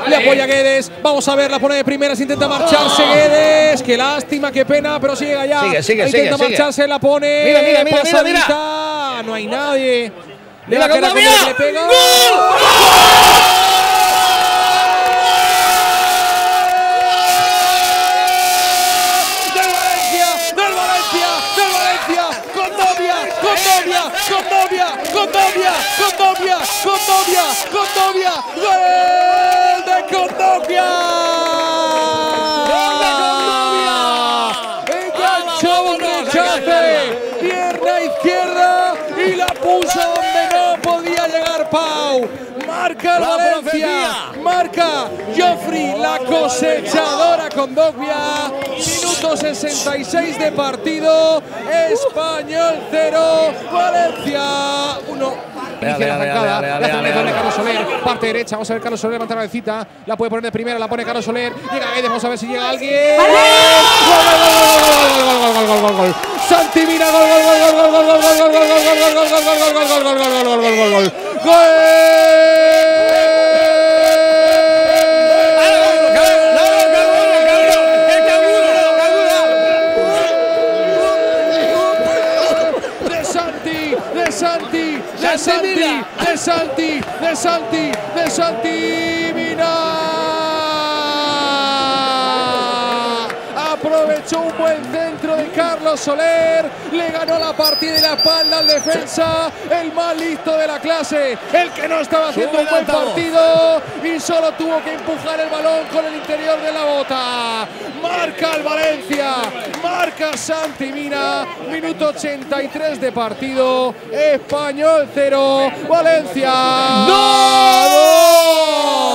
Le apoya Guedes. Vamos a ver, la pone de primeras. Intenta marcharse Guedes. Qué lástima, qué pena, pero sigue allá. Intenta marcharse, la pone. Mira. No hay nadie. Le pega. ¡Gol! Condovia, gol de Condovia. Enganchó un rechace, pierna izquierda y la puso donde no podía llegar Pau. Marca el Valencia, marca Joffrey, la cosechadora Condovia. Minuto 66 de partido, Español 0, Valencia 1. Inicia la arrancada, la hace de Carlos Soler, parte derecha, vamos a ver Carlos Soler, levanta la cabecita, la puede poner de primera, la pone Carlos Soler, llega Guedes, vamos a ver si llega alguien. ¡Gol! Santi Mina, gol. De Santi Mina. Aprovechó un buen centro de Carlos Soler, le ganó la partida y la espalda al defensa, el más listo de la clase, el que no estaba haciendo un buen partido y solo tuvo que empujar el balón con el interior de la bota. Marca el Valencia, marca Santi Mina, minuto 83 de partido, Español 0, Valencia 2.